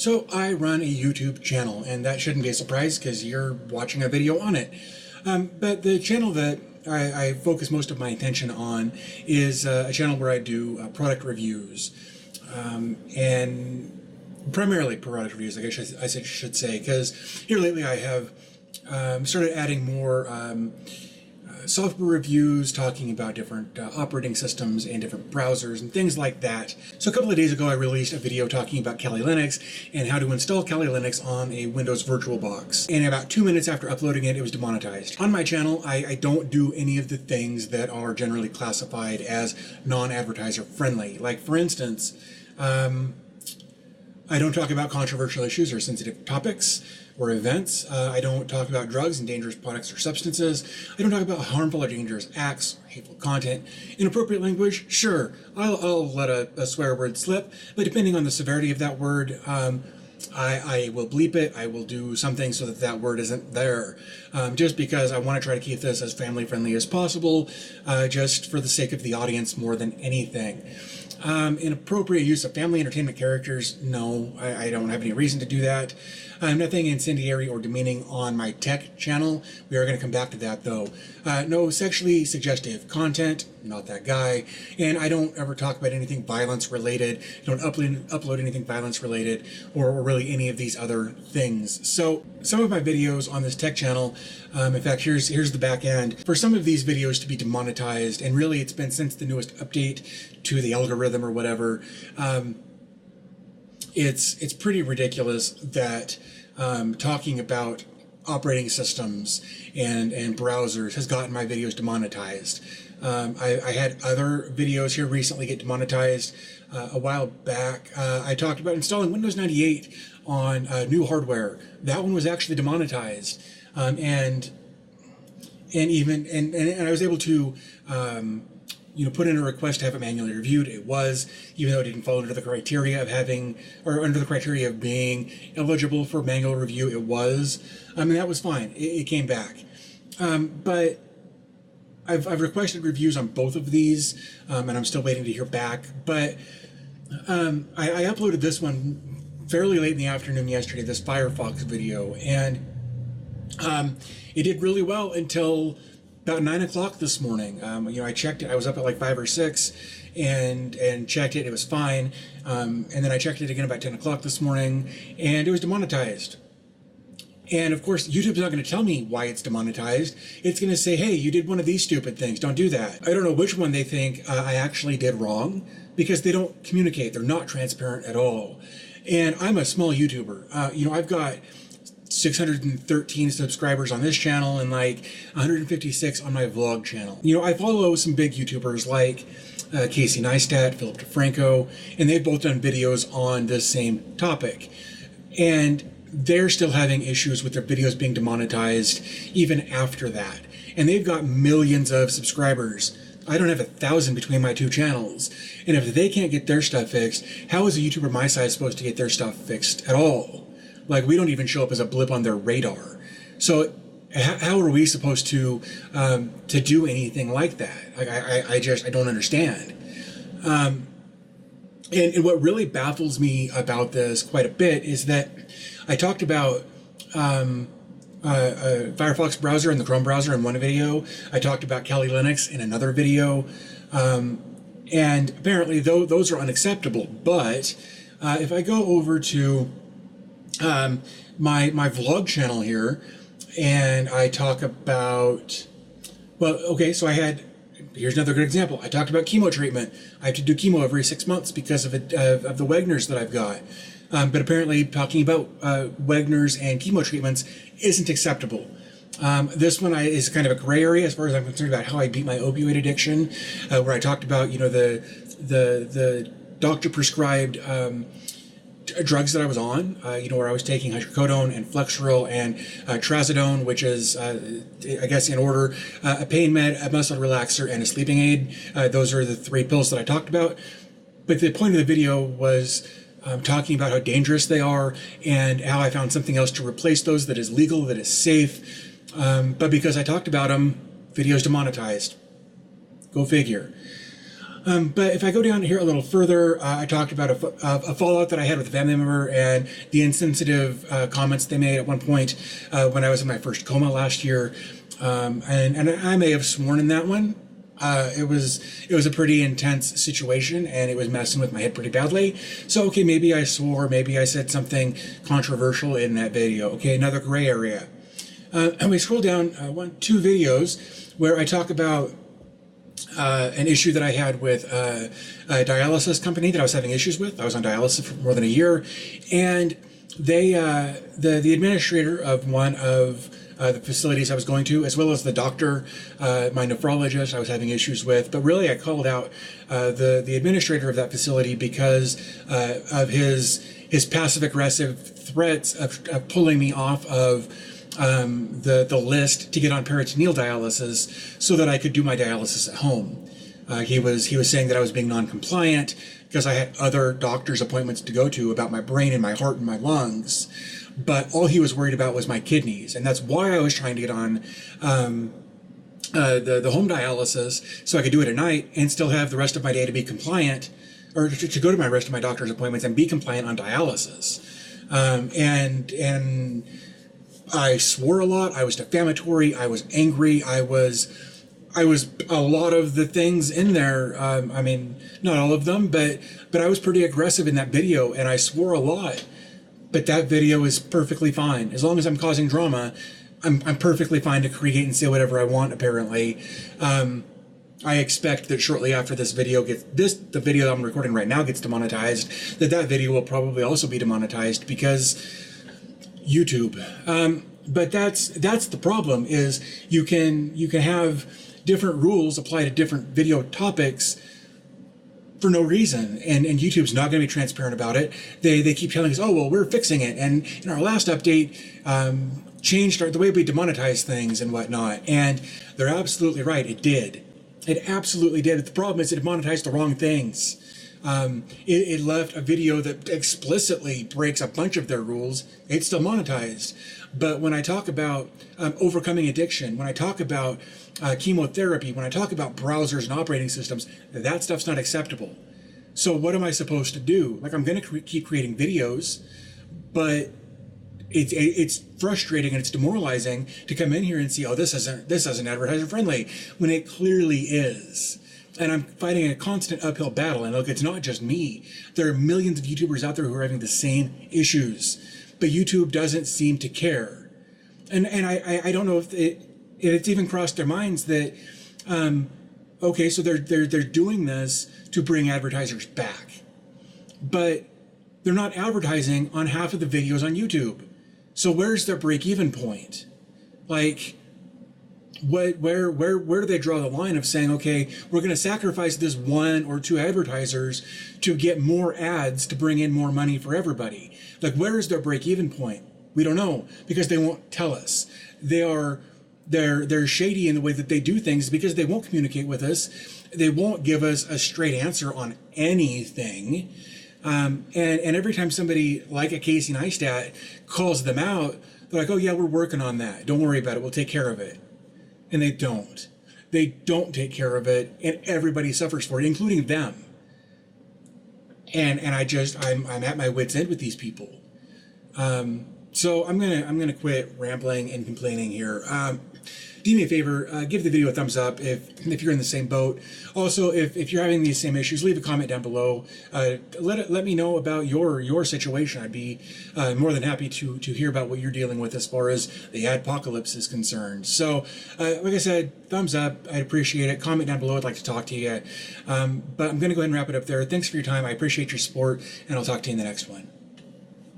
So I run a YouTube channel, and that shouldn't be a surprise because you're watching a video on it. But the channel that I focus most of my attention on is a channel where I do product reviews, and primarily product reviews, I should say, because here lately I have started adding more software reviews, talking about different operating systems and different browsers and things like that. So a couple of days ago I released a video talking about Kali Linux and how to install Kali Linux on a Windows VirtualBox. And about 2 minutes after uploading it, it was demonetized. On my channel, I don't do any of the things that are generally classified as non-advertiser friendly. Like, for instance, I don't talk about controversial issues or sensitive topics or events. I don't talk about drugs and dangerous products or substances. I don't talk about harmful or dangerous acts or hateful content. Inappropriate language, sure, I'll let a swear word slip, but depending on the severity of that word, I will bleep it. I will do something so that that word isn't there, just because I want to try to keep this as family friendly as possible, just for the sake of the audience more than anything. Inappropriate use of family entertainment characters, no, I don't have any reason to do that. Nothing incendiary or demeaning on my tech channel. We are going to come back to that though. No sexually suggestive content, not that guy. And I don't ever talk about anything violence related. I don't upload anything violence related or really any of these other things. So some of my videos on this tech channel, in fact, here's the back end. For some of these videos to be demonetized, and really it's been since the newest update to the algorithm or whatever, it's pretty ridiculous that talking about operating systems and browsers has gotten my videos demonetized. I had other videos here recently get demonetized. A while back, I talked about installing Windows 98 on new hardware. That one was actually demonetized, and I was able to put in a request to have it manually reviewed. It was, even though it didn't fall under the criteria of having, or under the criteria of being eligible for manual review, it was. And that was fine. It came back. But I've requested reviews on both of these, and I'm still waiting to hear back. But I uploaded this one fairly late in the afternoon yesterday, this Firefox video, and it did really well until about 9 o'clock this morning. I checked it. I was up at like 5 or 6 and checked it. It was fine. And then I checked it again about 10 o'clock this morning, and it was demonetized. And of course, YouTube's not going to tell me why it's demonetized. It's going to say, hey, you did one of these stupid things. Don't do that. I don't know which one they think I actually did wrong, because they don't communicate. They're not transparent at all. And I'm a small YouTuber. I've got 613 subscribers on this channel and like 156 on my vlog channel. I follow some big YouTubers like Casey Neistat, Philip DeFranco, and they've both done videos on this same topic. And they're still having issues with their videos being demonetized even after that. And they've got millions of subscribers. I don't have 1,000 between my two channels. And if they can't get their stuff fixed, how is a YouTuber my size supposed to get their stuff fixed at all? Like, we don't even show up as a blip on their radar. So how are we supposed to do anything like that? Like, I don't understand. And what really baffles me about this quite a bit is that I talked about Firefox browser and the Chrome browser in one video. I talked about Kali Linux in another video. And apparently those are unacceptable. But if I go over to my vlog channel here, and I talk about, so here's another good example. I talked about chemo treatment. I have to do chemo every 6 months because of the Wegener's that I've got. But apparently talking about Wegener's and chemo treatments isn't acceptable. This one is kind of a gray area as far as I'm concerned about how I beat my opioid addiction, where I talked about, the doctor prescribed drugs that I was on, where I was taking hydrocodone and Flexeril and trazodone, which is, I guess in order, a pain med, a muscle relaxer, and a sleeping aid. Those are the 3 pills that I talked about. But the point of the video was talking about how dangerous they are and how I found something else to replace those that is legal, that is safe. But because I talked about them, video's demonetized. Go figure. But if I go down here a little further, I talked about a fallout that I had with a family member and the insensitive comments they made at one point when I was in my first coma last year. And I may have sworn in that one. It was a pretty intense situation, and it was messing with my head pretty badly. So, okay, maybe I swore, maybe I said something controversial in that video. Okay, another gray area. And we scroll down two videos where I talk about an issue that I had with a dialysis company that I was having issues with. I was on dialysis for more than a year, and they, the administrator of one of the facilities I was going to, as well as the doctor, my nephrologist I was having issues with. But really, I called out the administrator of that facility because of his passive-aggressive threats of pulling me off of the list to get on peritoneal dialysis so that I could do my dialysis at home. He was saying that I was being non-compliant because I had other doctor's appointments to go to about my brain and my heart and my lungs. But all he was worried about was my kidneys, and that's why I was trying to get on the home dialysis so I could do it at night and still have the rest of my day to be compliant, or to go to my rest of my doctor's appointments and be compliant on dialysis. And I swore a lot. I was defamatory. I was angry. I was a lot of the things in there. I mean, not all of them, but I was pretty aggressive in that video, and I swore a lot. But that video is perfectly fine. As long as I'm causing drama, I'm perfectly fine to create and say whatever I want, apparently. I expect that shortly after this video the video that I'm recording right now gets demonetized, that video will probably also be demonetized because YouTube. But that's the problem, is you can have different rules apply to different video topics for no reason, and YouTube's not going to be transparent about it. They keep telling us, oh, well, we're fixing it, and in our last update changed the way we demonetize things and whatnot, and they're absolutely right, it did. It absolutely did. The problem is it demonetized the wrong things. It left a video that explicitly breaks a bunch of their rules. It's still monetized. But when I talk about overcoming addiction, when I talk about chemotherapy, when I talk about browsers and operating systems, that stuff's not acceptable. So what am I supposed to do? Like, I'm going to keep creating videos, but it's frustrating and it's demoralizing to come in here and see, oh, this isn't advertiser friendly, when it clearly is. And I'm fighting a constant uphill battle. And look, it's not just me. There are millions of YouTubers out there who are having the same issues, but YouTube doesn't seem to care. And I don't know if it's even crossed their minds that, okay, so they're doing this to bring advertisers back, but they're not advertising on half of the videos on YouTube. So where's their break-even point? Like, where do they draw the line of saying, okay, we're going to sacrifice this one or two advertisers to get more ads to bring in more money for everybody? Like, where is their break-even point? We don't know, because they won't tell us. They're shady in the way that they do things because they won't communicate with us. They won't give us a straight answer on anything. And every time somebody like a Casey Neistat calls them out, they're like, oh yeah, we're working on that. Don't worry about it. We'll take care of it. And they don't. They don't take care of it, and everybody suffers for it, including them. And I'm at my wit's end with these people. So I'm gonna quit rambling and complaining here. Do me a favor, give the video a thumbs up if you're in the same boat. Also, if you're having these same issues, leave a comment down below. Let me know about your situation. I'd be more than happy to hear about what you're dealing with as far as the adpocalypse is concerned. So, like I said, thumbs up. I'd appreciate it. Comment down below. I'd like to talk to you. But I'm going to go ahead and wrap it up there. Thanks for your time. I appreciate your support, and I'll talk to you in the next one.